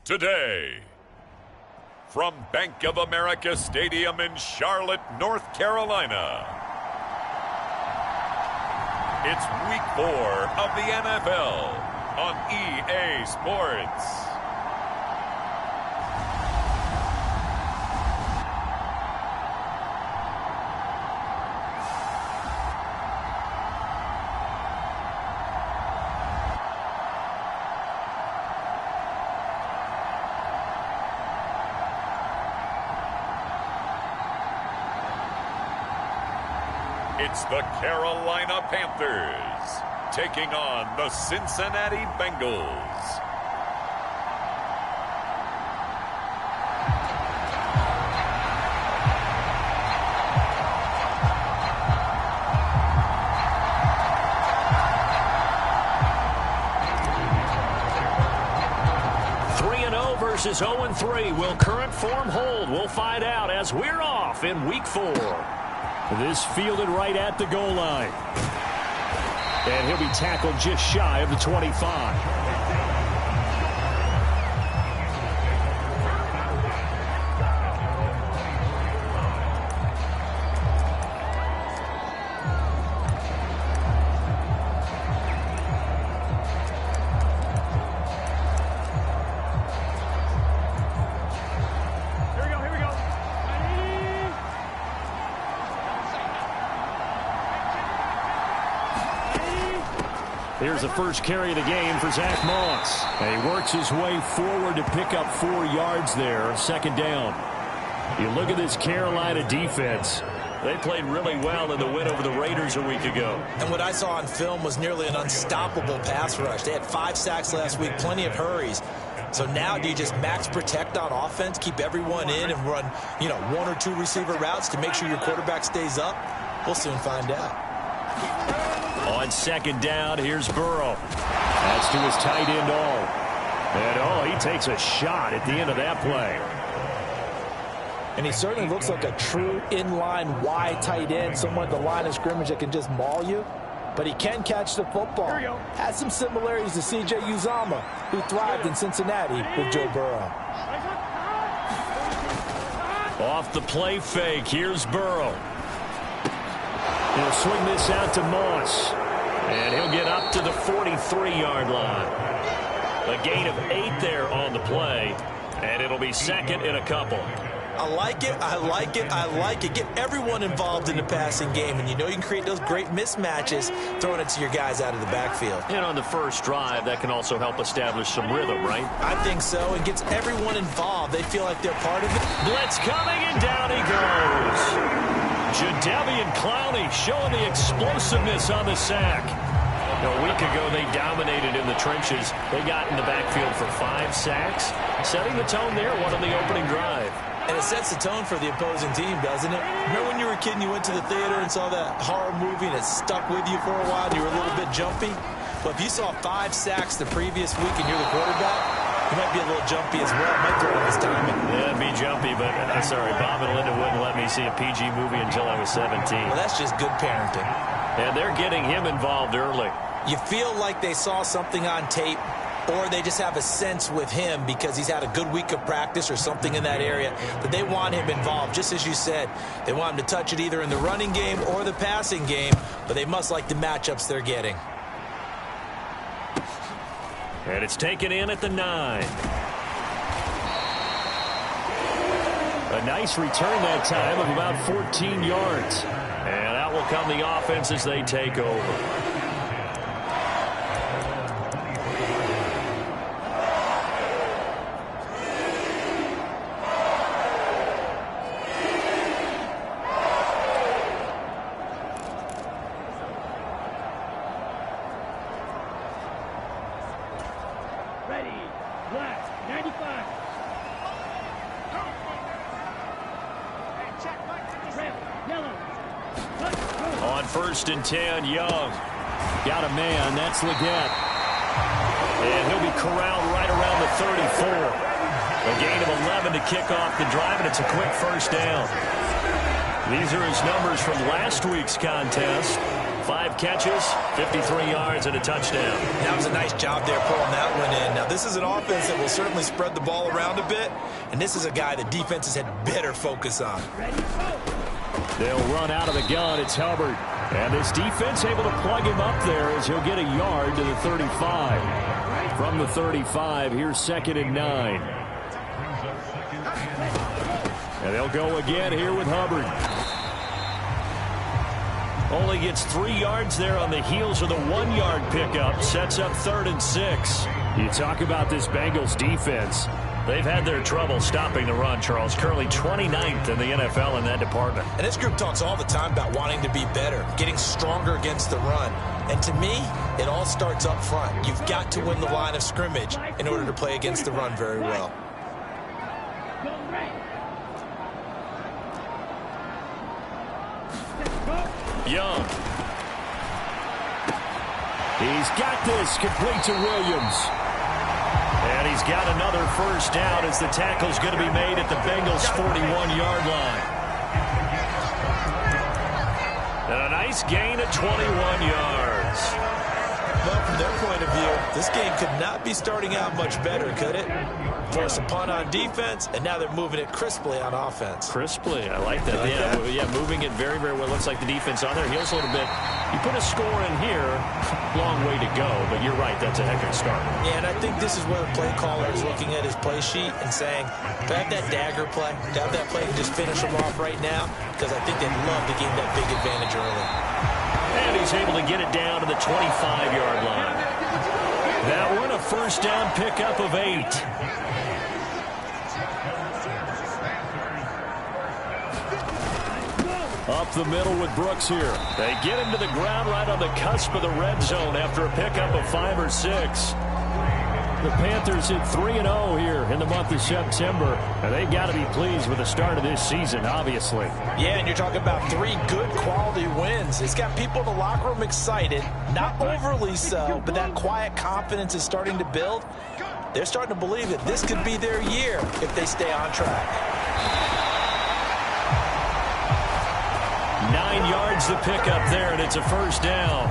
today. From Bank of America Stadium in Charlotte, North Carolina, it's Week 4 of the NFL on EA Sports. It's the Carolina Panthers taking on the Cincinnati Bengals. Versus 0-3. Will current form hold? We'll find out as we're off in Week 4. This fielded right at the goal line. And he'll be tackled just shy of the 25. Here's the first carry of the game for Zach Moss. And he works his way forward to pick up 4 yards there. Second down. You look at this Carolina defense. They played really well in the win over the Raiders a week ago. And what I saw on film was nearly an unstoppable pass rush. They had 5 sacks last week, plenty of hurries. So now do you just max protect on offense, keep everyone in and run, 1 or 2 receiver routes to make sure your quarterback stays up? We'll soon find out. On second down, here's Burrow. That's to his tight end, And, he takes a shot at the end of that play. And he certainly looks like a true inline wide tight end, someone at the line of scrimmage that can just maul you. But he can catch the football. Has some similarities to C.J. Uzomah, who thrived in Cincinnati with Joe Burrow. Off the play fake, here's Burrow. He'll swing this out to Moss. And he'll get up to the 43-yard line. A gain of 8 there on the play. And it'll be second in a couple. I like it, I like it, I like it. Get everyone involved in the passing game. And you can create those great mismatches throwing it to your guys out of the backfield. And on the first drive, that can also help establish some rhythm, right? I think so. It gets everyone involved. They feel like they're part of it. Blitz coming, and down he goes. Jadeveon Clowney showing the explosiveness on the sack. A week ago, they dominated in the trenches. They got in the backfield for 5 sacks, setting the tone there, one on the opening drive. And it sets the tone for the opposing team, doesn't it? Remember when you were a kid and you went to the theater and saw that horror movie and it stuck with you for a while and you were a little bit jumpy? Well, if you saw 5 sacks the previous week and you're the quarterback, you might be a little jumpy as well. It might throw off his timing. Yeah, it'd be jumpy, but sorry, Bob and Linda wouldn't let me see a PG movie until I was 17. Well, that's just good parenting. And they're getting him involved early. You feel like they saw something on tape, or they just have a sense with him because he's had a good week of practice or something in that area that they want him involved. Just as you said, they want him to touch it either in the running game or the passing game, but they must like the matchups they're getting. And it's taken in at the 9. A nice return that time of about 14 yards. And out will come the offense as they take over. On 1st and 10, Young. Got a man, that's Leggett. And he'll be corralled right around the 34. A gain of 11 to kick off the drive, and it's a quick first down. These are his numbers from last week's contest. 5 catches, 53 yards, and a touchdown. That was a nice job there pulling that one in. Now, this is an offense that will certainly spread the ball around a bit, and this is a guy that defenses had better focus on. They'll run out of the gun. It's Hubbard. And this defense able to plug him up there as he'll get a yard to the 35. From the 35, here's 2nd and 9. And they'll go again here with Hubbard. Only gets 3 yards there on the heels of the 1-yard pickup. Sets up 3rd and 6. You talk about this Bengals defense. They've had their trouble stopping the run, Charles. Currently 29th in the NFL in that department. And this group talks all the time about wanting to be better, getting stronger against the run. And to me, it all starts up front. You've got to win the line of scrimmage in order to play against the run very well. Young. He's got this, complete to Williams. And he's got another first down as the tackle's going to be made at the Bengals' 41-yard line. And a nice gain of 21 yards. Well, from their point of view, this game could not be starting out much better, could it? Force a punt on defense, and now they're moving it crisply on offense. Crisply, I like that. Yeah, moving it very, very well. Looks like the defense on their heels a little bit. You put a score in here, long way to go, but you're right, that's a heck of a start. Yeah, and I think this is where the play caller is looking at his play sheet and saying, do I have that dagger play? Do I have that play to just finish them off right now? Because I think they'd love to gain that big advantage early. And he's able to get it down to the 25-yard line. That one, a first down pickup of 8. Up the middle with Brooks here. They get him to the ground right on the cusp of the red zone after a pickup of 5 or 6. The Panthers hit 3-0 here in the month of September, and they've got to be pleased with the start of this season, obviously. Yeah, and you're talking about 3 good quality wins. It's got people in the locker room excited, not overly so, but that quiet confidence is starting to build. They're starting to believe that this could be their year if they stay on track. 9 yards to pick up there, and it's a first down.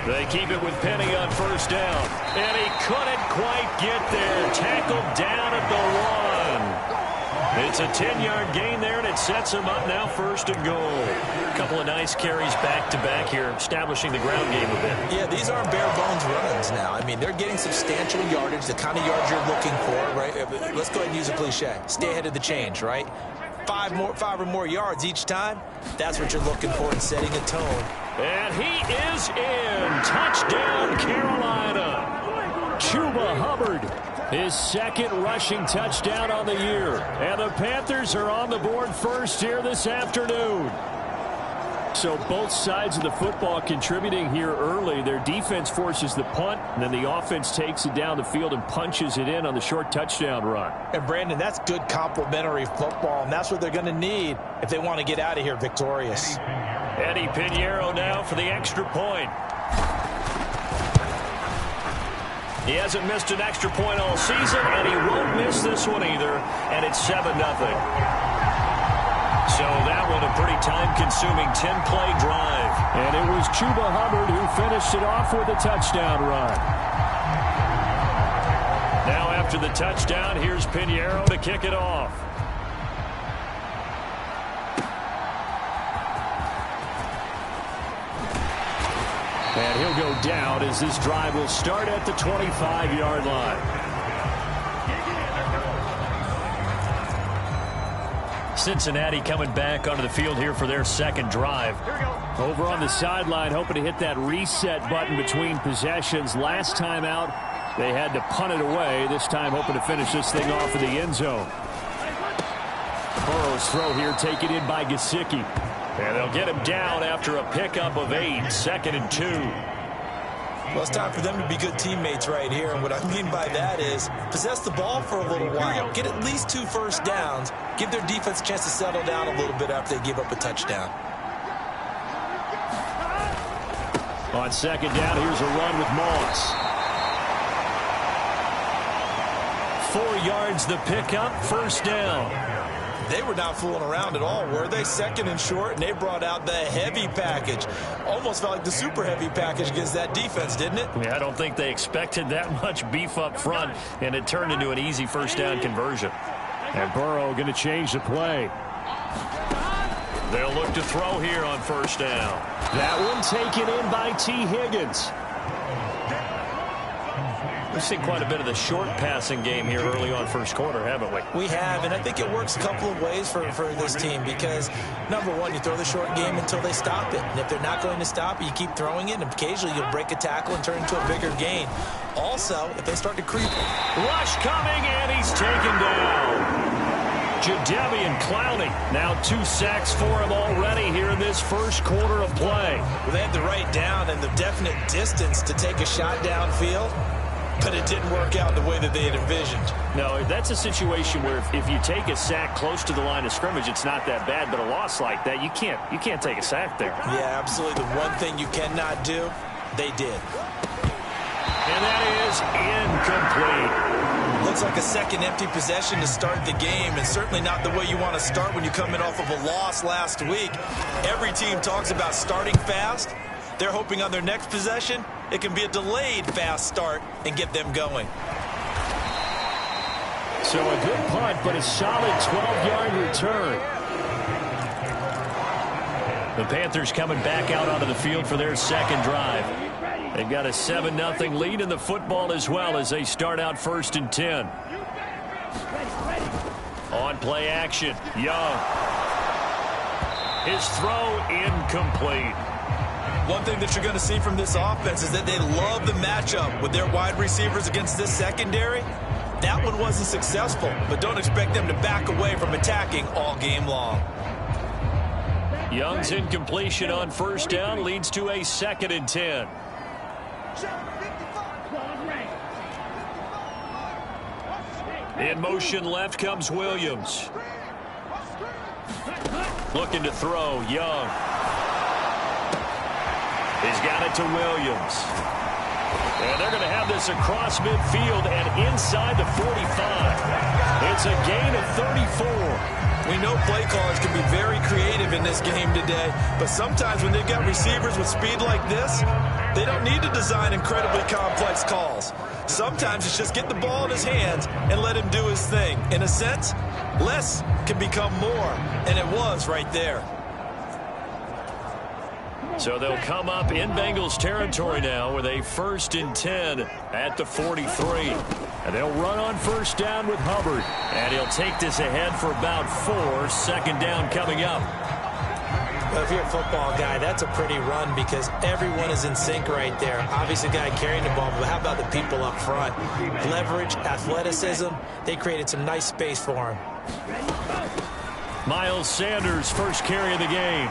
They keep it with Penny on first down. And he couldn't quite get there. Tackled down at the 1. It's a 10-yard gain there, and it sets him up now 1st and goal. A couple of nice carries back-to-back here, establishing the ground game a bit. Yeah, these aren't bare-bones runs now. I mean, they're getting substantial yardage, the kind of yards you're looking for, right? Let's go ahead and use a cliche. Stay ahead of the change, right? 5 or more yards each time, that's what you're looking for in setting a tone. And he is in. Touchdown, Carolina. Chuba Hubbard, his 2nd rushing touchdown on the year. And the Panthers are on the board first here this afternoon. So both sides of the football contributing here early. Their defense forces the punt, and then the offense takes it down the field and punches it in on the short touchdown run. And, Brandon, that's good complementary football, and that's what they're going to need if they want to get out of here victorious. Eddie Pinheiro now for the extra point. He hasn't missed an extra point all season, and he won't miss this one either, and it's 7-0. So that one a pretty time-consuming 10-play drive. And it was Chuba Hubbard who finished it off with a touchdown run. Now after the touchdown, here's Pinheiro to kick it off. And he'll go down as this drive will start at the 25-yard line. Cincinnati coming back onto the field here for their 2nd drive. Over on the sideline, hoping to hit that reset button between possessions. Last time out, they had to punt it away. This time hoping to finish this thing off in the end zone. Burrow's throw here taken in by Gesicki. And they'll get him down after a pickup of 8, 2nd and 2. Well, it's time for them to be good teammates right here. And what I mean by that is possess the ball for a little while. Get at least 2 first downs. Give their defense a chance to settle down a little bit after they give up a touchdown. On 2nd down, here's a run with Moss. 4 yards the pickup, first down. They were not fooling around at all, were they? Second and short, and they brought out the heavy package. Almost felt like the super heavy package against that defense, didn't it? Yeah, I don't think they expected that much beef up front, and it turned into an easy first down conversion. And Burrow going to change the play. They'll look to throw here on first down. That one taken in by T. Higgins. We've seen quite a bit of the short passing game here early on first quarter, haven't we? We have, and I think it works a couple of ways for this team because, number one, you throw the short game until they stop it. And if they're not going to stop it, you keep throwing it, and occasionally you'll break a tackle and turn into a bigger gain. Also, if they start to creep. Rush coming, and he's taken down. Jadeveon Clowney, now 2 sacks for him already here in this first quarter of play. Well, they had the right down and the definite distance to take a shot downfield, but it didn't work out the way that they had envisioned. No, that's a situation where if you take a sack close to the line of scrimmage, it's not that bad, but a loss like that, you can't take a sack there. Yeah, absolutely. The one thing you cannot do, they did. And that is incomplete. Looks like a second empty possession to start the game, and certainly not the way you want to start when you're coming off of a loss last week. Every team talks about starting fast. They're hoping on their next possession, it can be a delayed fast start and get them going. So a good punt, but a solid 12-yard return. The Panthers coming back out onto the field for their second drive. They've got a 7-0 lead in the football as well as they start out 1st and 10. On play action, Young. His throw incomplete. One thing that you're going to see from this offense is that they love the matchup with their wide receivers against this secondary. That one wasn't successful, but don't expect them to back away from attacking all game long. Young's incompletion on first down leads to a 2nd and 10. In motion left comes Williams. Looking to throw, Young. He's got it to Williams. And they're going to have this across midfield and inside the 45. It's a gain of 34. We know play callers can be very creative in this game today, but sometimes when they've got receivers with speed like this, they don't need to design incredibly complex calls. Sometimes it's just get the ball in his hands and let him do his thing. In a sense, less can become more, and it was right there. So they'll come up in Bengals territory now with a 1st and 10 at the 43. And they'll run on first down with Hubbard. And he'll take this ahead for about 4. 2nd down coming up. Well, if you're a football guy, that's a pretty run because everyone is in sync right there. Obviously, the guy carrying the ball, but how about the people up front? Leverage, athleticism, they created some nice space for him. Miles Sanders, first carry of the game.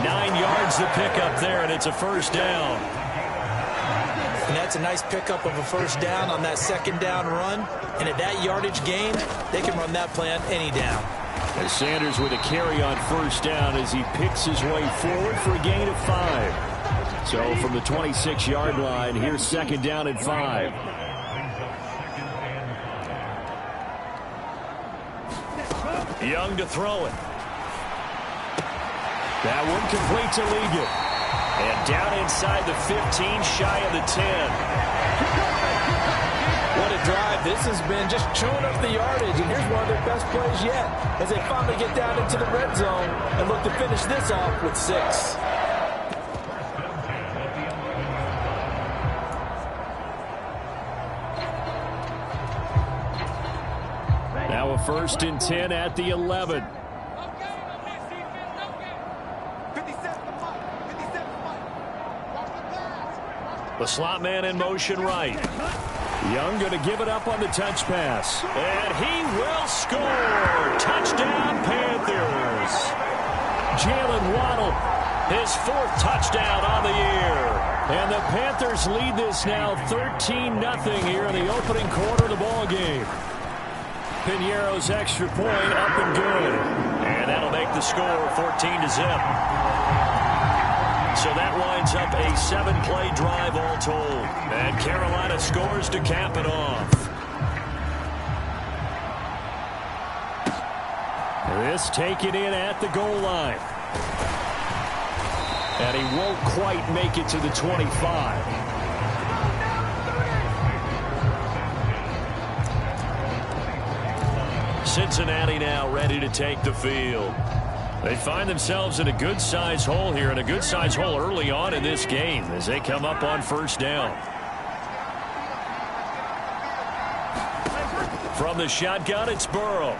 9 yards to pick up there, and it's a first down. And that's a nice pickup of a first down on that 2nd down run. And at that yardage gain, they can run that play on any down. And Sanders with a carry on first down as he picks his way forward for a gain of 5. So from the 26-yard line, here's 2nd down and 5. Young to throw it. That one complete to Ligon. And down inside the 15, shy of the 10. What a drive. This has been just chewing up the yardage, and here's one of their best plays yet as they finally get down into the red zone and look to finish this off with 6. Now a 1st and 10 at the 11. The slot man in motion right. Young going to give it up on the touch pass. And he will score. Touchdown, Panthers. Jalen Waddle, his 4th touchdown on the year. And the Panthers lead this now 13-0 here in the opening quarter of the ball game. Piñeiro's extra point up and good. And that'll make the score 14-0. So that winds up a 7-play drive all told. And Carolina scores to cap it off. This taken in at the goal line. And he won't quite make it to the 25. Cincinnati now ready to take the field. They find themselves in a good-sized hole here, and a good-sized hole early on in this game as they come up on first down. From the shotgun, it's Burrow.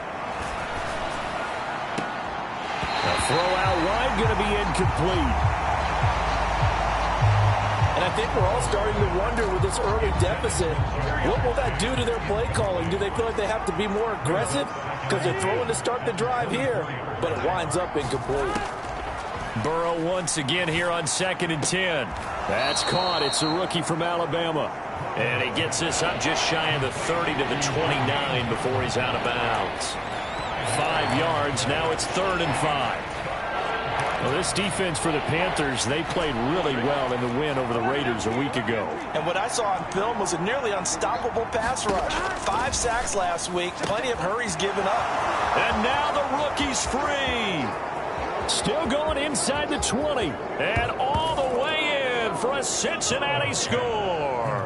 A throw out wide, going to be incomplete. And I think we're all starting to wonder with this early deficit, what will that do to their play calling? Do they feel like they have to be more aggressive? Because they're throwing to start the drive here, but it winds up incomplete. Burrow once again here on 2nd and 10. That's caught. It's a rookie from Alabama. And he gets this up just shy of the 30 to the 29 before he's out of bounds. 5 yards. Now it's 3rd and 5. Well, this defense for the Panthers, they played really well in the win over the Raiders a week ago. And what I saw on film was a nearly unstoppable pass rush. 5 sacks last week, plenty of hurries given up. And now the rookie's free. Still going inside the 20. And all the way in for a Cincinnati score.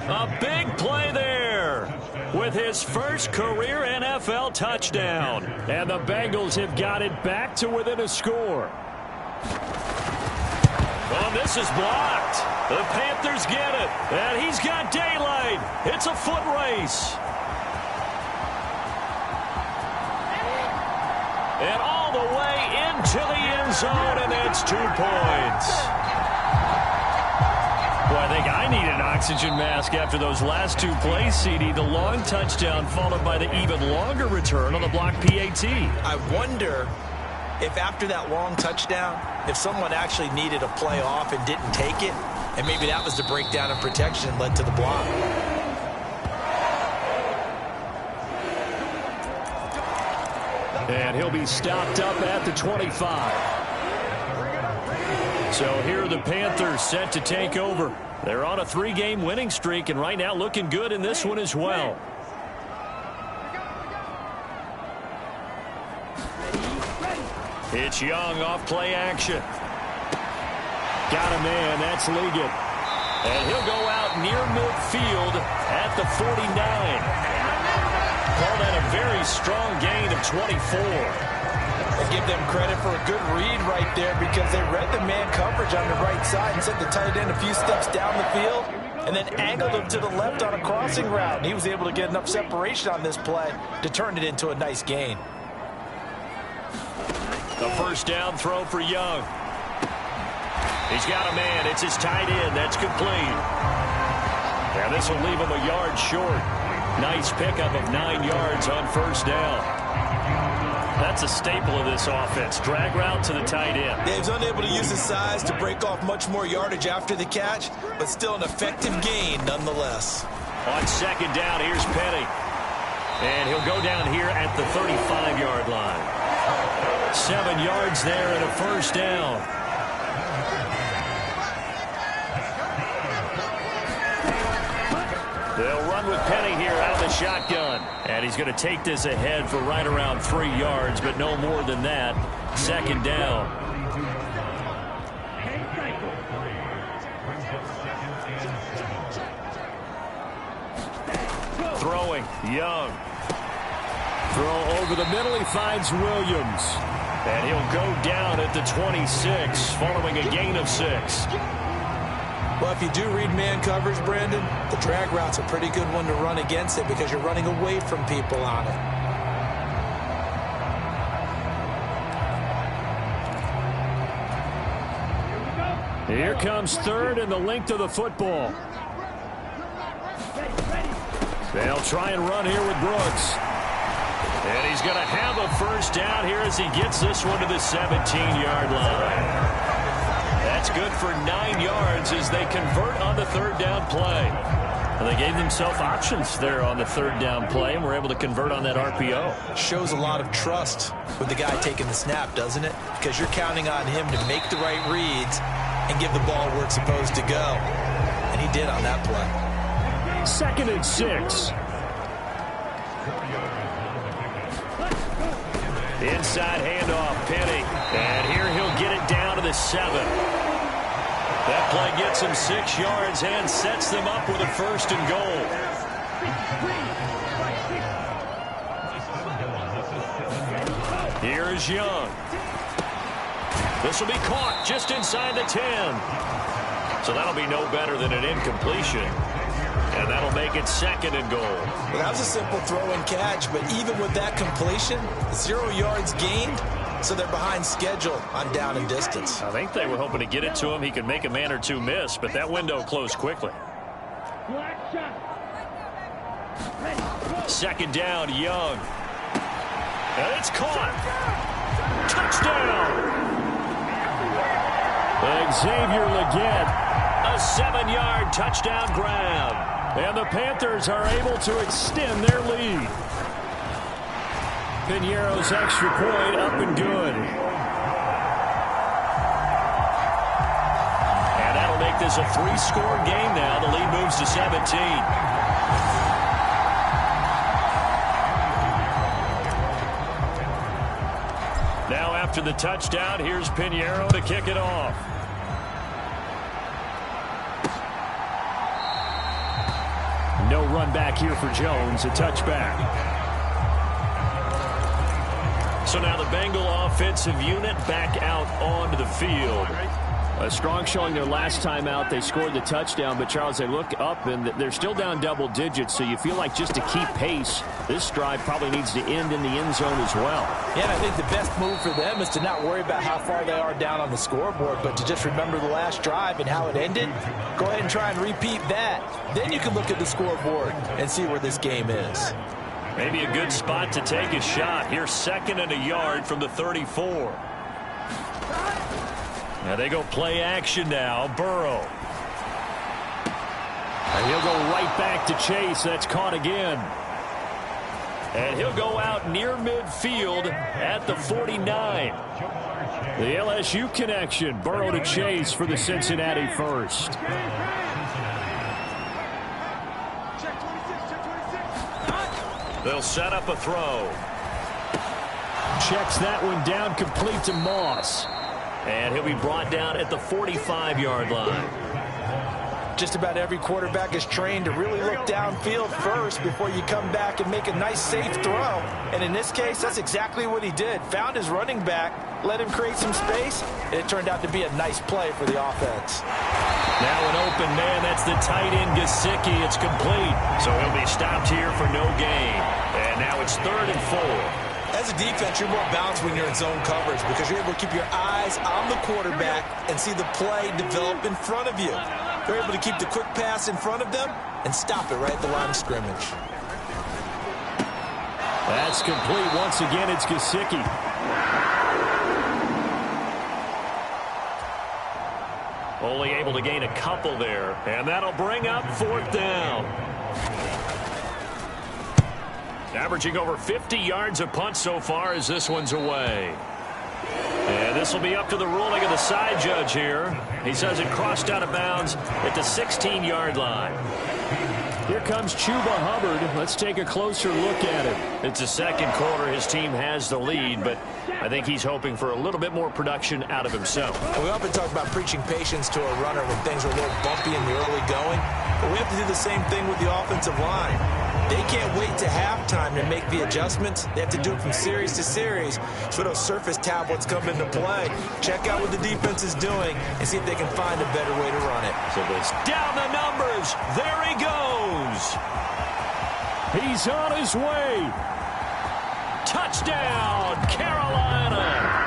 A big play there with his first career NFL touchdown. And the Bengals have got it back to within a score. Oh, this is blocked. The Panthers get it. And he's got daylight. It's a foot race. And all the way into the end zone, and it's 2 points. Boy, I think I need an oxygen mask after those last 2 plays, CD. The long touchdown followed by the even longer return on the block PAT. I wonder if after that long touchdown, if someone actually needed a play off and didn't take it, and maybe that was the breakdown in protection and led to the block. And he'll be stopped up at the 25. So here are the Panthers set to take over. They're on a 3-game winning streak, and right now looking good in this one as well. It's Young off play action. Got a man, that's Ligon. And he'll go out near midfield at the 49. Call that a very strong gain of 24. I give them credit for a good read right there because they read the man coverage on the right side and sent the tight end a few steps down the field and then angled him to the left on a crossing route. And he was able to get enough separation on this play to turn it into a nice gain. A first down throw for Young. He's got a man. It's his tight end. That's complete. And this will leave him a yard short. Nice pickup of 9 yards on first down. That's a staple of this offense. Drag route to the tight end. Yeah, he was unable to use his size to break off much more yardage after the catch, but still an effective gain nonetheless. On second down, here's Penny. And he'll go down here at the 35-yard line. 7 yards there and a first down. They'll run with Penny here out of the shotgun. And he's going to take this ahead for right around 3 yards, but no more than that. Second down. Throwing, Young. Throw over the middle, he finds Williams. And he'll go down at the 26, following a gain of 6. Well, if you do read man coverage, Brandon, the drag route's a pretty good one to run against it because you're running away from people on it. Here comes third and the length of the football. They'll try and run here with Brooks. And he's going to have a first down here as he gets this one to the 17-yard line. That's good for 9 yards as they convert on the third down play. They gave themselves options there on the third down play and were able to convert on that RPO. Shows a lot of trust with the guy taking the snap, doesn't it? Because you're counting on him to make the right reads and give the ball where it's supposed to go. And he did on that play. 2nd and 6. Inside handoff, Penny. And here he'll get it down to the 7. That play gets him 6 yards and sets them up with a 1st and goal. Here is Young. This will be caught just inside the 10. So that'll be no better than an incompletion. And that'll make it 2nd and goal. Well, that was a simple throw and catch, but even with that completion, 0 yards gained. So they're behind schedule on down and distance. I think they were hoping to get it to him. He could make a man or two miss, but that window closed quickly. 2nd down, Young. And it's caught. Touchdown. Xavier Legette. A 7-yard touchdown grab. And the Panthers are able to extend their lead. Piñeiro's extra point up and good. And that'll make this a 3-score game now. The lead moves to 17. Now after the touchdown, here's Piñeiro to kick it off. No run back here for Jones. A touchback. So now the Bengal offensive unit back out onto the field. A strong showing their last time out. They scored the touchdown, but Charles, they look up and they're still down double digits, so you feel like just to keep pace, this drive probably needs to end in the end zone as well. Yeah, I think the best move for them is to not worry about how far they are down on the scoreboard, but to just remember the last drive and how it ended. Go ahead and try and repeat that. Then you can look at the scoreboard and see where this game is. Maybe a good spot to take a shot. Here's 2nd and a yard from the 34. Now they go play action now. Burrow. And he'll go right back to Chase. That's caught again. And he'll go out near midfield at the 49. The LSU connection. Burrow to Chase for the Cincinnati first. They'll set up a throw. Checks that one down, complete to Moss. And he'll be brought down at the 45-yard line. Just about every quarterback is trained to really look downfield first before you come back and make a nice, safe throw. And in this case, that's exactly what he did. Found his running back, let him create some space, and it turned out to be a nice play for the offense. Now an open man. That's the tight end, Gesicki. It's complete. So he'll be stopped here for no gain. And now it's 3rd and 4. As a defense, you're more balanced when you're in zone coverage because you're able to keep your eyes on the quarterback and see the play develop in front of you. They're able to keep the quick pass in front of them and stop it right at the line of scrimmage. That's complete. Once again, it's Gesicki. Only able to gain a couple there. And that'll bring up 4th down. Averaging over 50 yards a punt so far as this one's away. And this will be up to the ruling of the side judge here. He says it crossed out of bounds at the 16-yard line. Here comes Chuba Hubbard. Let's take a closer look at it. It's the 2nd quarter. His team has the lead, but I think he's hoping for a little bit more production out of himself. We often talk about preaching patience to a runner when things are a little bumpy in the early going, but we have to do the same thing with the offensive line. They can't wait to halftime to make the adjustments. They have to do it from series to series. So those surface tablets come into play. Check out what the defense is doing and see if they can find a better way to run it. So this down the numbers. There he goes. He's on his way. Touchdown, Carolina.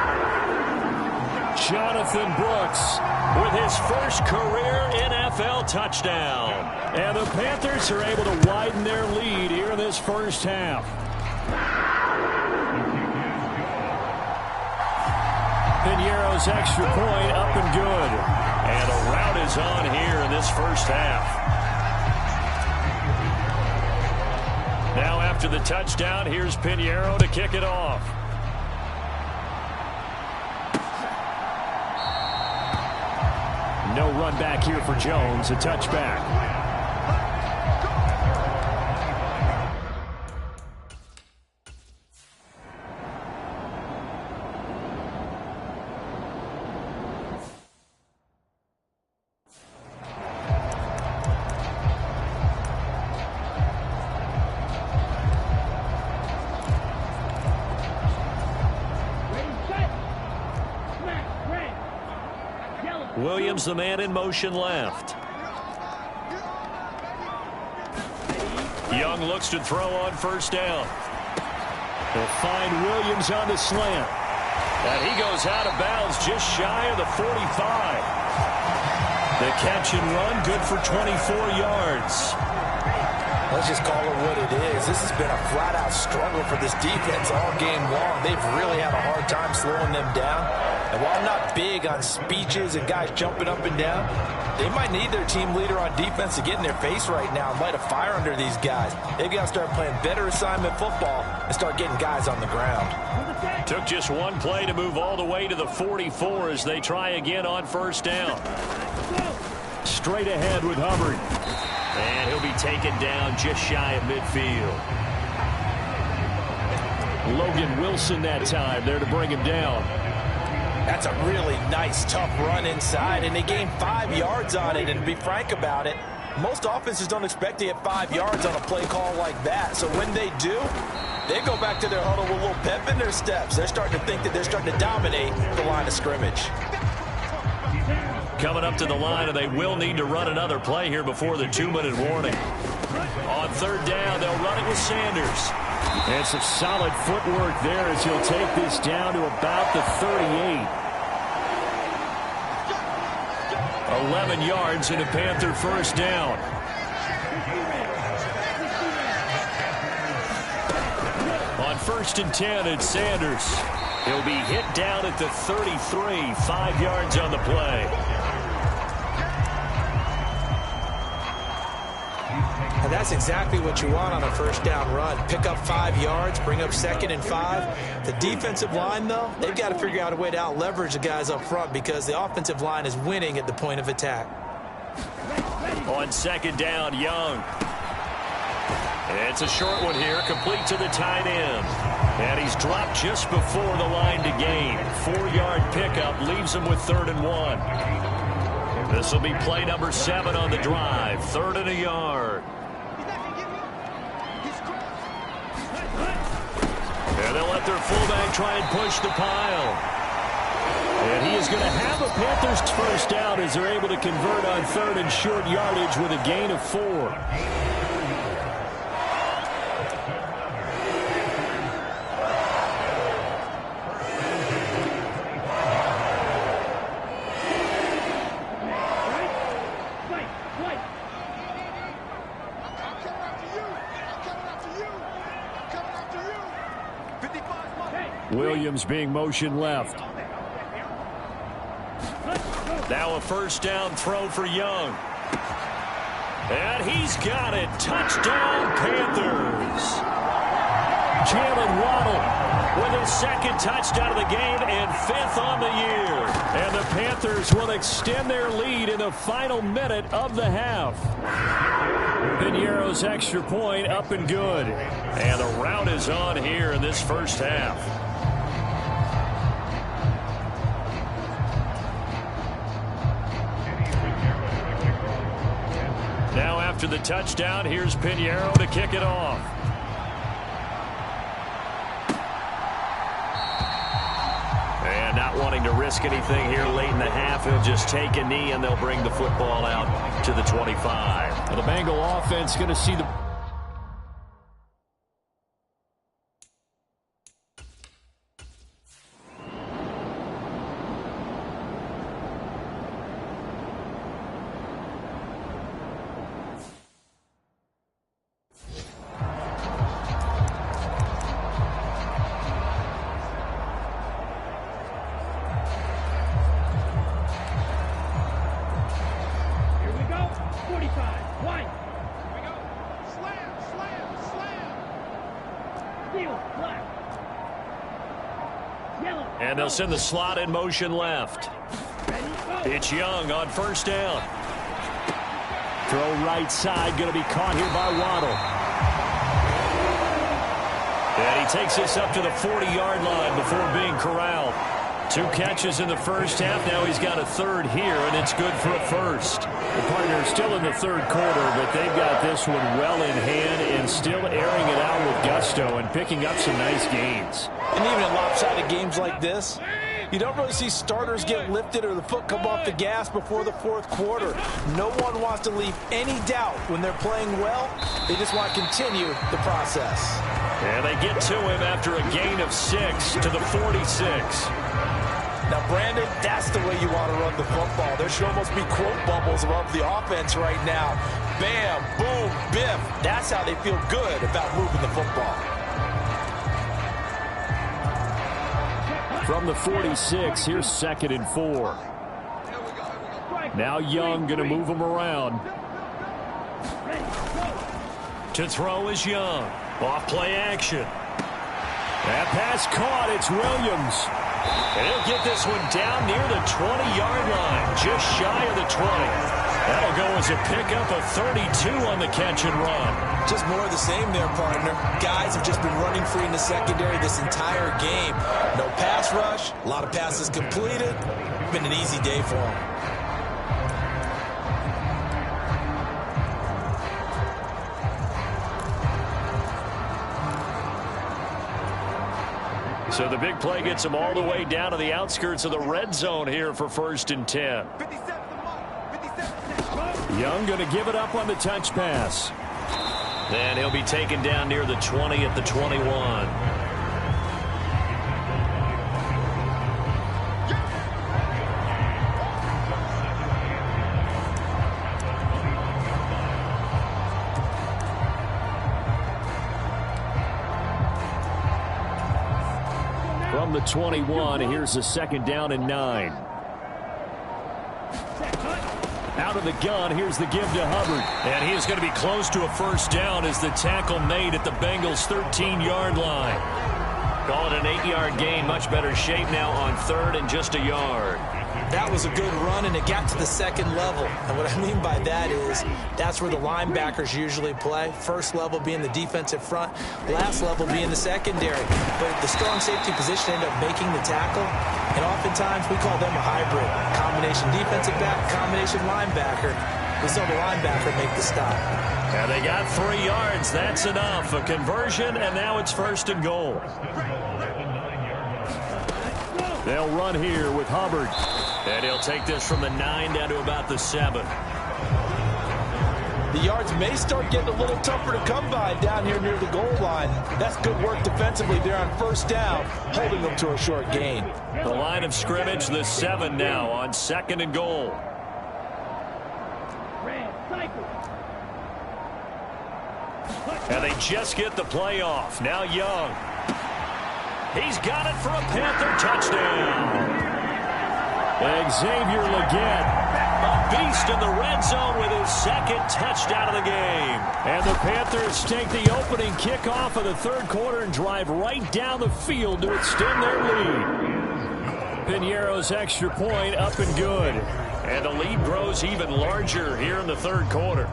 Jonathan Brooks with his first career NFL touchdown. And the Panthers are able to widen their lead here in this first half. Piñeiro's extra point up and good. And a rout is on here in this first half. after the touchdown, here's Pinheiro to kick it off. No run back here for Jones, a touchback. Williams, the man in motion left. Young looks to throw on first down. They'll find Williams on the slant. And he goes out of bounds just shy of the 45. The catch and run good for 24 yards. Let's just call it what it is. This has been a flat-out struggle for this defense all game long. They've really had a hard time slowing them down. And while I'm not big on speeches and guys jumping up and down, they might need their team leader on defense to get in their face right now and light a fire under these guys. They've got to start playing better assignment football and start getting guys on the ground. Took just one play to move all the way to the 44 as they try again on first down. Straight ahead with Hubbard. And he'll be taken down just shy of midfield. Logan Wilson that time there to bring him down. That's a really nice, tough run inside, and they gained 5 yards on it. And to be frank about it, most offenses don't expect to get 5 yards on a play call like that. So when they do, they go back to their huddle with a little pep in their steps. They're starting to think that they're starting to dominate the line of scrimmage. Coming up to the line, and they will need to run another play here before the 2-minute warning. On third down, they'll run it with Sanders. And some solid footwork there as he'll take this down to about the 38. 11 yards and a Panther first down. On 1st and 10, it's Sanders. He'll be hit down at the 33, 5 yards on the play. And that's exactly what you want on a first down run. Pick up 5 yards, bring up 2nd and 5. The defensive line, though, they've got to figure out a way to out-leverage the guys up front because the offensive line is winning at the point of attack. On 2nd down, Young. It's a short one here, complete to the tight end. And he's dropped just before the line to gain. 4-yard pickup leaves him with 3rd and 1. This will be play number 7 on the drive. 3rd and a yard. And they'll let their fullback try and push the pile. And he is going to have a Panthers first down as they're able to convert on 3rd and short yardage with a gain of 4. Williams being motion left. Now a first down throw for Young. And he's got it. Touchdown, Panthers. Jalen Waddle with his 2nd touchdown of the game and 5th on the year. And the Panthers will extend their lead in the final minute of the half. Pinheiro's extra point up and good. And the rout is on here in this first half. Now after the touchdown, here's Pinheiro to kick it off. And not wanting to risk anything here late in the half, he'll just take a knee and they'll bring the football out to the 25. Well, the Bengal offense going to see the... And they'll send the slot in motion left. It's Young on first down. Throw right side, going to be caught here by Waddle. And he takes this up to the 40-yard line before being corralled. 2 catches in the first half. Now he's got a third here, and it's good for a first. The partner is still in the third quarter, but they've got this one well in hand and still airing it out with gusto and picking up some nice gains. And even in lopsided games like this, you don't really see starters get lifted or the foot come off the gas before the fourth quarter. No one wants to leave any doubt when they're playing well. They just want to continue the process. And they get to him after a gain of 6 to the 46. Now, Brandon, that's the way you want to run the football. There should almost be quote bubbles above the offense right now. Bam, boom, biff. That's how they feel good about moving the football. From the 46, here's 2nd and 4. Now Young going to move him around. To throw is Young. Off play action. That pass caught. It's Williams. And he'll get this one down near the 20-yard line, just shy of the 20. That'll go as a pickup of 32 on the catch and run. Just more of the same there, partner. Guys have just been running free in the secondary this entire game. No pass rush, a lot of passes completed. Been an easy day for them. So the big play gets him all the way down to the outskirts of the red zone here for 1st and 10. Young going to give it up on the touch pass. Then he'll be taken down near the 20 at the 21. From the 21, here's a 2nd down and 9. Out of the gun, here's the give to Hubbard. And he is going to be close to a first down as the tackle made at the Bengals' 13-yard line. Call it an 8-yard gain. Much better shape now on 3rd and just a yard. That was a good run, and it got to the 2nd level. And what I mean by that is that's where the linebackers usually play. First level being the defensive front, last level being the secondary. But the strong safety position ended up making the tackle, and oftentimes we call them a hybrid. Combination defensive back, combination linebacker. We saw the linebacker make the stop. And they got 3 yards. That's enough. A conversion, and now it's 1st and goal. They'll run here with Hubbard. And he'll take this from the 9 down to about the 7. The yards may start getting a little tougher to come by down here near the goal line. That's good work defensively there on 1st down, holding them to a short gain. The line of scrimmage, the 7 now on 2nd and goal. And they just get the play off. Now Young. He's got it for a Panther touchdown. Xavier Legette. A beast in the red zone with his 2nd touchdown of the game. And the Panthers take the opening kickoff of the 3rd quarter and drive right down the field to extend their lead. Piñeiro's extra point up and good. And the lead grows even larger here in the 3rd quarter.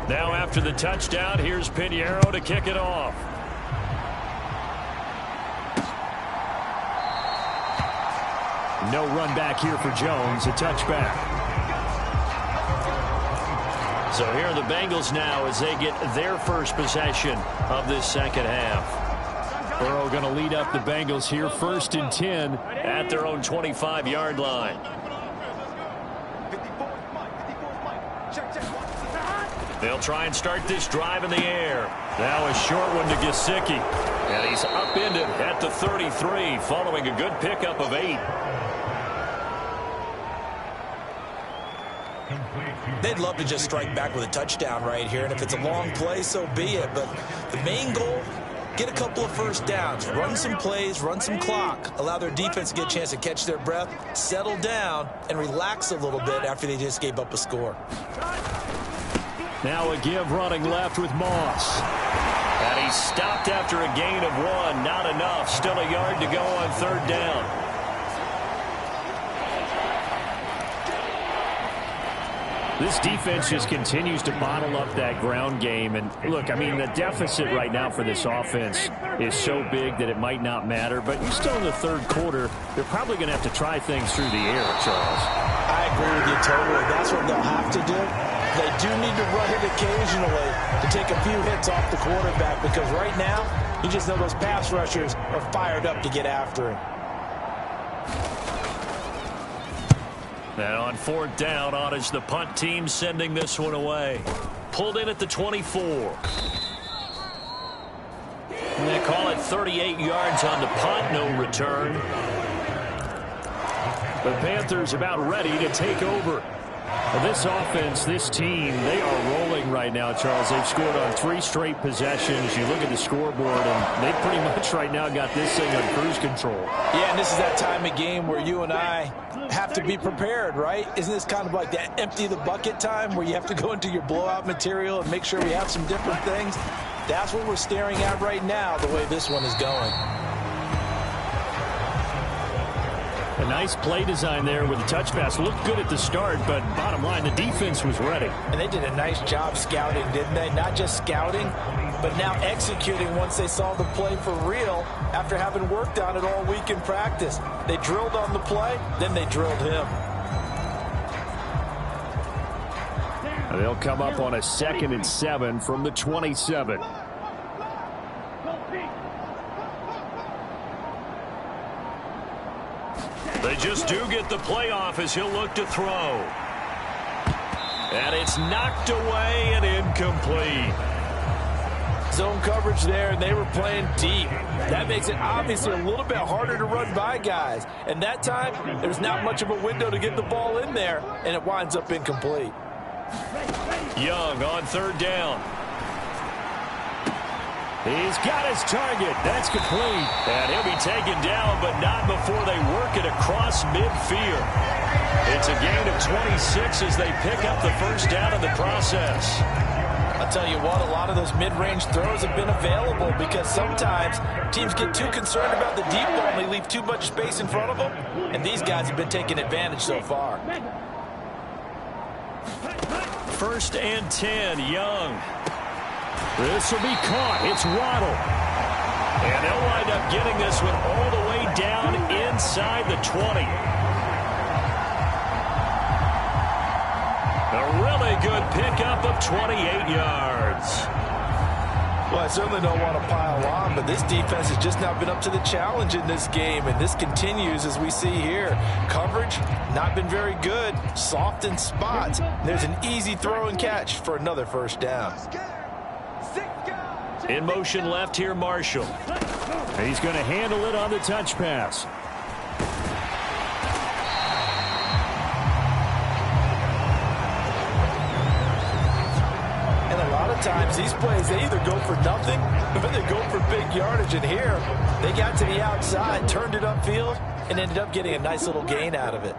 Now after the touchdown, here's Piñeiro to kick it off. No run back here for Jones, a touchback. So here are the Bengals now as they get their first possession of this 2nd half. Burrow going to lead up the Bengals here, 1st and 10 at their own 25-yard line. They'll try and start this drive in the air. Now a short one to Gesicki. And he's upended at the 33 following a good pickup of 8. They'd love to just strike back with a touchdown right here, and if it's a long play, so be it. But the main goal, get a couple of first downs, run some plays, run some clock, allow their defense to get a chance to catch their breath, settle down, and relax a little bit after they just gave up a score. Now a give running left with Moss. And he's stopped after a gain of 1. Not enough. Still a yard to go on 3rd down. This defense just continues to bottle up that ground game. And look, I mean, the deficit right now for this offense is so big that it might not matter. But you're still in the 3rd quarter. They're probably going to have to try things through the air, Charles. I agree with you totally. That's what they'll have to do. They do need to run it occasionally to take a few hits off the quarterback, because right now, you just know those pass rushers are fired up to get after him. And on 4th down, Ottage, the punt team sending this one away. Pulled in at the 24. And they call it 38 yards on the punt, no return. The Panthers about ready to take over. Well, this offense, this team, they are rolling right now, Charles. They've scored on 3 straight possessions. You look at the scoreboard, and they pretty much right now got this thing on cruise control. Yeah, and this is that time of game where you and I have to be prepared, right? Isn't this kind of like that empty the bucket time where you have to go into your blowout material and make sure we have some different things? That's what we're staring at right now, the way this one is going. A nice play design there with the touch pass. Looked good at the start, but bottom line, the defense was ready. And they did a nice job scouting, didn't they? Not just scouting, but now executing once they saw the play for real after having worked on it all week in practice. They drilled on the play, then they drilled him. They'll come up on a 2nd and 7 from the 27. They just do get the playoff as he'll look to throw. And it's knocked away and incomplete. Zone coverage there, and they were playing deep. That makes it obviously a little bit harder to run by guys. And that time, there's not much of a window to get the ball in there, and it winds up incomplete. Young on 3rd down. He's got his target. That's complete. And he'll be taken down, but not before they work it across midfield. It's a gain of 26 as they pick up the 1st down in the process. I'll tell you what, a lot of those mid-range throws have been available because sometimes teams get too concerned about the deep ball and they leave too much space in front of them, and these guys have been taking advantage so far. 1st and 10, Young. This will be caught. It's Waddle. And they'll wind up getting this one all the way down inside the 20. A really good pickup of 28 yards. Well, I certainly don't want to pile on, but this defense has just not been up to the challenge in this game, and this continues as we see here. Coverage, not been very good. Soft in spots. There's an easy throw and catch for another 1st down. In motion left here, Marshall. He's going to handle it on the touch pass. And a lot of times these plays, they either go for nothing or they go for big yardage. And here, they got to the outside, turned it upfield, and ended up getting a nice little gain out of it.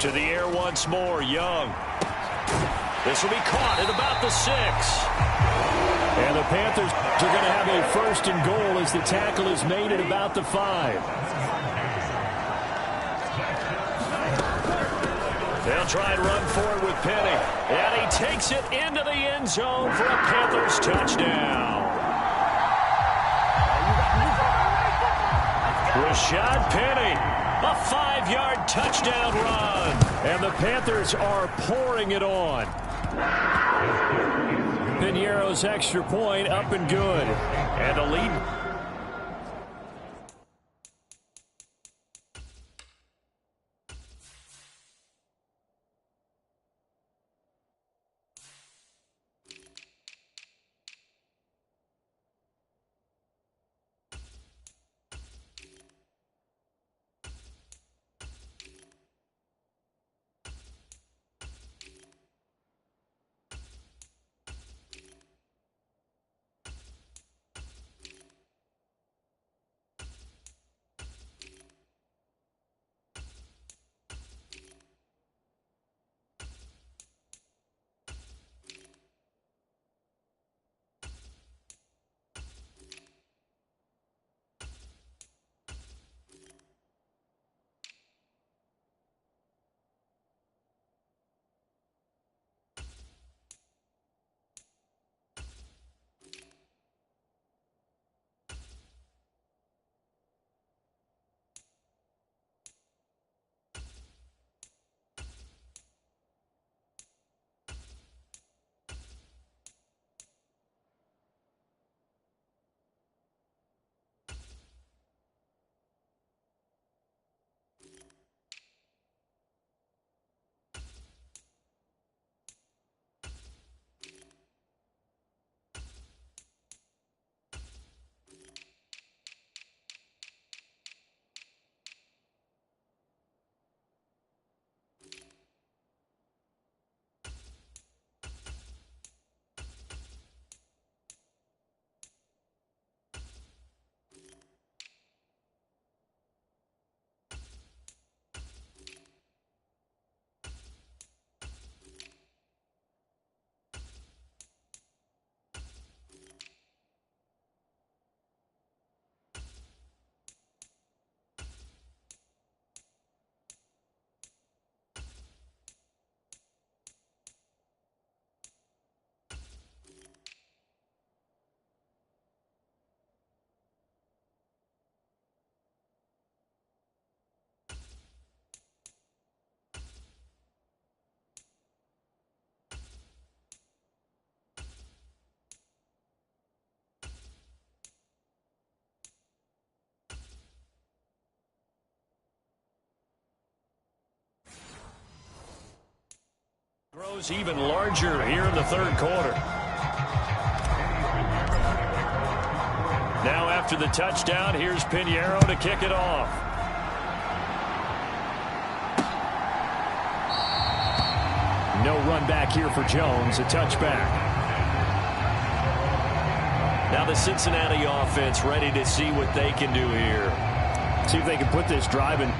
To the air once more, Young. This will be caught at about the 6. And the Panthers are going to have a 1st and goal as the tackle is made at about the 5. They'll try and run forward with Penny. And he takes it into the end zone for a Panthers touchdown. Rashad Penny, a 5-yard touchdown run. And the Panthers are pouring it on. Piñeiro's extra point up and good. And a lead. Grows even larger here in the third quarter. Now after the touchdown, here's Pinheiro to kick it off. No run back here for Jones, a touchback. Now the Cincinnati offense ready to see what they can do here. See if they can put this drive in.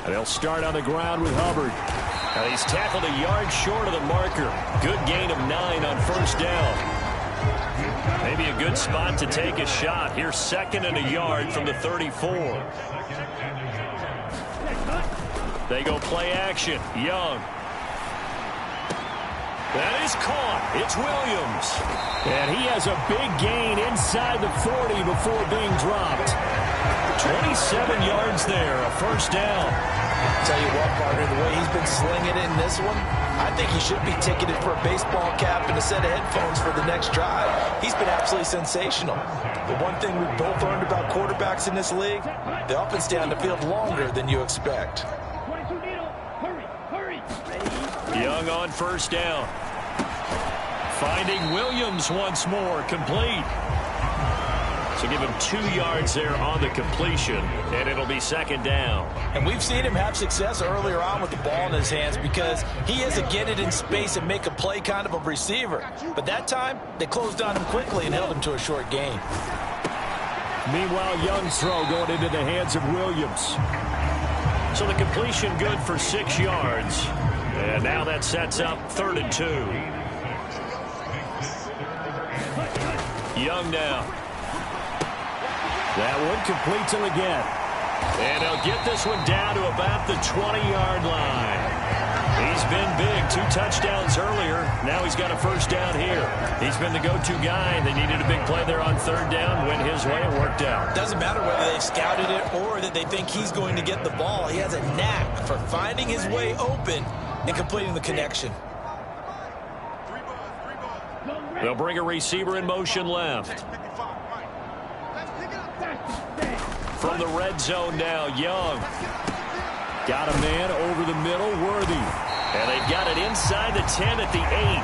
They'll start on the ground with Hubbard. Now he's tackled a yard short of the marker. Good gain of 9 on first down. Maybe a good spot to take a shot. Here's 2nd and a yard from the 34. They go play action. Young. That is caught. It's Williams. And he has a big gain inside the 40 before being dropped. 27 yards there, a first down. Tell you what, partner, the way he's been slinging it in this one, I think he should be ticketed for a baseball cap and a set of headphones for the next drive. He's been absolutely sensational. The one thing we've both learned about quarterbacks in this league, they often stay on the field longer than you expect. Young on first down. Finding Williams once more, complete. So give him 2 yards there on the completion, and it'll be 2nd down. And we've seen him have success earlier on with the ball in his hands because he is a get it in space and make a play kind of a receiver. But that time, they closed on him quickly and held him to a short gain. Meanwhile, Young's throw going into the hands of Williams. So the completion good for 6 yards. And now that sets up 3rd and 2. Young now. That one complete till again. And he'll get this one down to about the 20-yard line. He's been big. 2 touchdowns earlier. Now he's got a first down here. He's been the go-to guy. They needed a big play there on 3rd down. Went his way and worked out. Doesn't matter whether they've scouted it or that they think he's going to get the ball. He has a knack for finding his way open and completing the connection. They'll bring a receiver in motion left. From the red zone now, Young. Got a man over the middle, Worthy. And they've got it inside the 10 at the 8.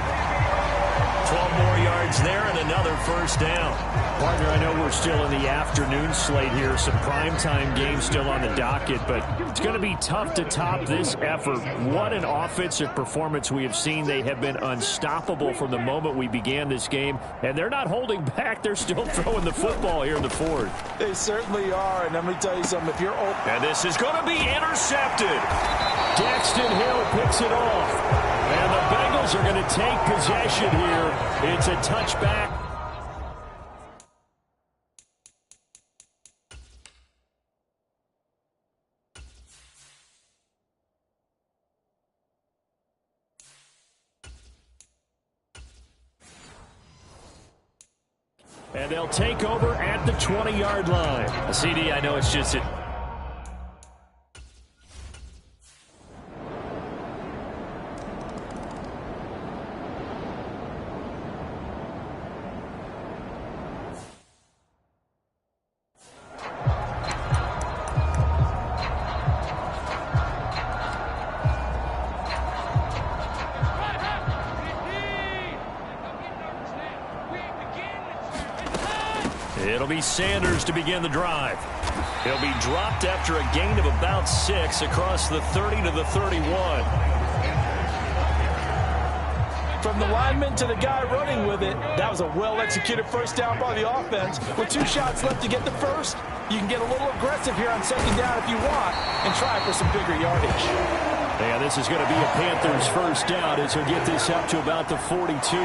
12 more yards there and another first down. Partner, I know we're still in the afternoon slate here. Some primetime games still on the docket, but it's going to be tough to top this effort. What an offensive performance we have seen. They have been unstoppable from the moment we began this game, and they're not holding back. They're still throwing the football here in the 4th. They certainly are, and let me tell you something. If you're open, and this is going to be intercepted. Daxton Hill picks it off, and the Bengals are going to take possession here. It's a touchback. And they'll take over at the 20-yard line. CD, I know it's just a... It'll be Sanders to begin the drive. He'll be dropped after a gain of about 6 across the 30 to the 31. From the lineman to the guy running with it, that was a well-executed first down by the offense. With 2 shots left to get the first, you can get a little aggressive here on 2nd down if you want and try for some bigger yardage. Yeah, this is going to be a Panthers first down as he'll get this up to about the 42.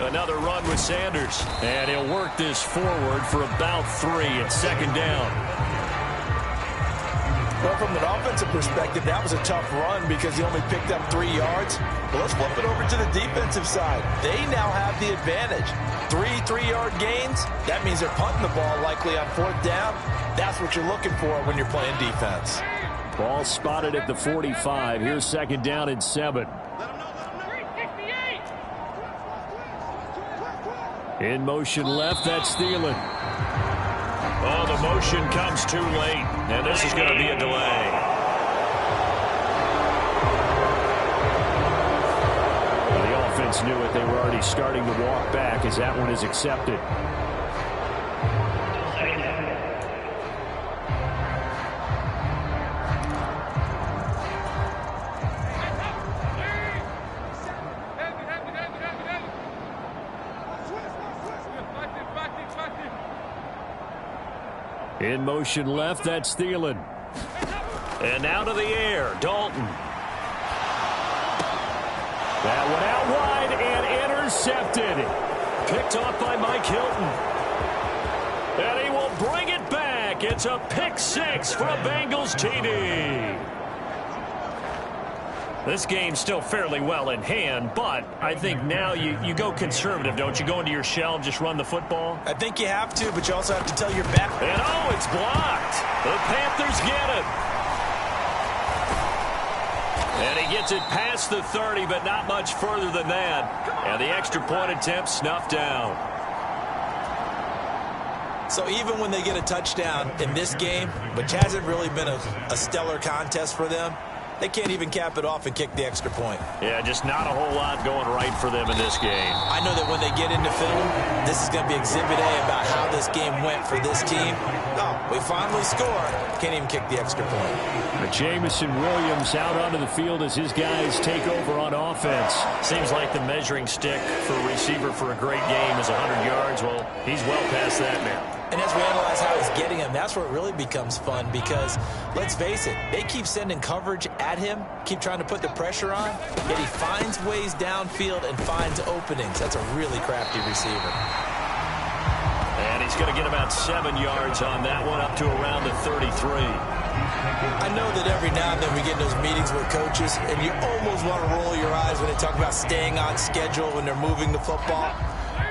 Another run with Sanders. And he'll work this forward for about 3 at 2nd down. Well, from an offensive perspective, that was a tough run because he only picked up 3 yards. But let's flip it over to the defensive side. They now have the advantage. 3-3-yard gains, that means they're punting the ball likely on 4th down. That's what you're looking for when you're playing defense. Ball spotted at the 45. Here's 2nd down and 7. In motion left, that's Thielen. Oh, the motion comes too late, and this is going to be a delay. Well, the offense knew it. They were already starting to walk back as that one is accepted. In motion left, that's Thielen. And now to the air, Dalton. That one out wide and intercepted. Picked off by Mike Hilton. And he will bring it back. It's a pick 6 for a Bengals TD. This game's still fairly well in hand, but I think now you go conservative, don't you? Go into your shell and just run the football? I think you have to, but you also have to tell your back. And oh, it's blocked. The Panthers get it. And he gets it past the 30, but not much further than that. And the extra point attempt snuffed down. So even when they get a touchdown in this game, which hasn't really been a stellar contest for them, they can't even cap it off and kick the extra point. Yeah, just not a whole lot going right for them in this game. I know that when they get into film, this is going to be Exhibit A about how this game went for this team. Oh, we finally scored. Can't even kick the extra point. But Jamison Williams out onto the field as his guys take over on offense. Seems like the measuring stick for a receiver for a great game is 100 yards. Well, he's well past that now. And as we analyze how he's getting him, that's where it really becomes fun because, let's face it, they keep sending coverage at him, keep trying to put the pressure on, yet he finds ways downfield and finds openings. That's a really crafty receiver. And he's going to get about 7 yards on that one, up to around the 33. I know that every now and then we get in those meetings with coaches, and you almost want to roll your eyes when they talk about staying on schedule when they're moving the football.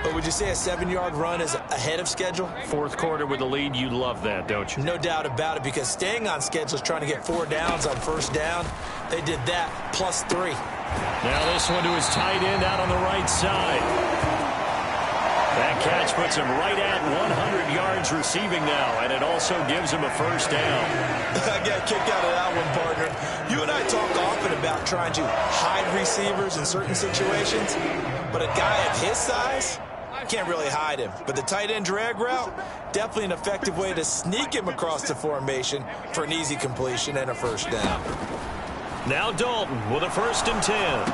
But would you say a 7-yard run is ahead of schedule? 4th quarter with the lead, you love that, don't you? No doubt about it, because staying on schedule is trying to get 4 downs on 1st down. They did that, plus 3. Now this one to his tight end out on the right side. That catch puts him right at 100 yards receiving now, and it also gives him a 1st down. I got a kick out of that one, partner. You and I talk often about trying to hide receivers in certain situations, but a guy of his size can't really hide him. But the tight end drag route, definitely an effective way to sneak him across the formation for an easy completion and a 1st down. Now Dalton with a 1st and 10.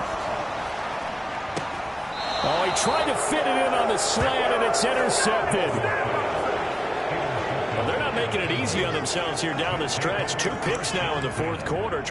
Oh, he tried to fit it in on the slant, and it's intercepted. Well, they're not making it easy on themselves here down the stretch. 2 picks now in the 4th quarter.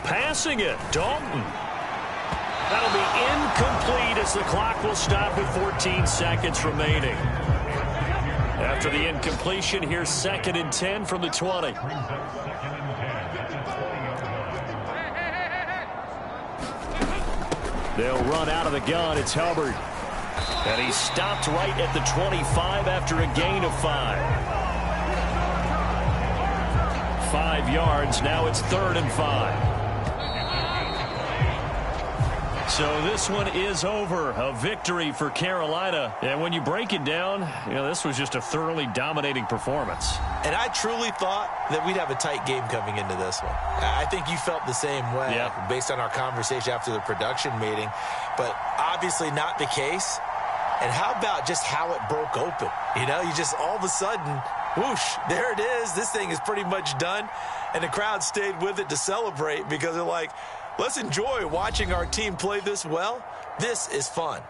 Passing it, Dalton. That'll be incomplete as the clock will stop with 14 seconds remaining. After the incompletion, here's 2nd and 10 from the 20. They'll run out of the gun. It's Hubbard. And he stopped right at the 25 after a gain of 5. 5 yards. Now it's 3rd and 5. So this one is over. A victory for Carolina. And when you break it down, you know, this was just a thoroughly dominating performance. And I truly thought that we'd have a tight game coming into this one. I think you felt the same way based on our conversation after the production meeting. But obviously not the case. And how about just how it broke open? You know, you just all of a sudden, Whoosh, there it is. This thing is pretty much done. And the crowd stayed with it to celebrate because they're like, let's enjoy watching our team play this well. This is fun.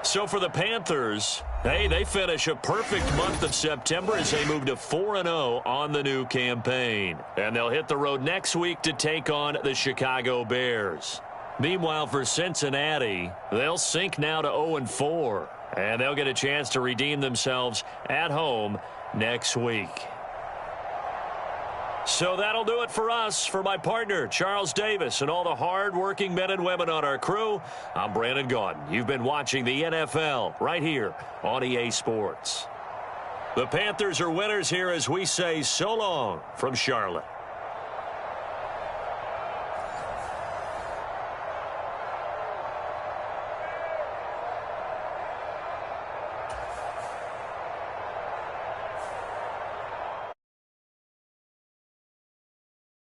So for the Panthers, hey, they finish a perfect month of September as they move to 4-0 on the new campaign. And they'll hit the road next week to take on the Chicago Bears. Meanwhile, for Cincinnati, they'll sink now to 0-4. And they'll get a chance to redeem themselves at home next week. So that'll do it for us. For my partner, Charles Davis, and all the hard-working men and women on our crew, I'm Brandon Gaudin. You've been watching the NFL right here on EA Sports. The Panthers are winners here as we say so long from Charlotte.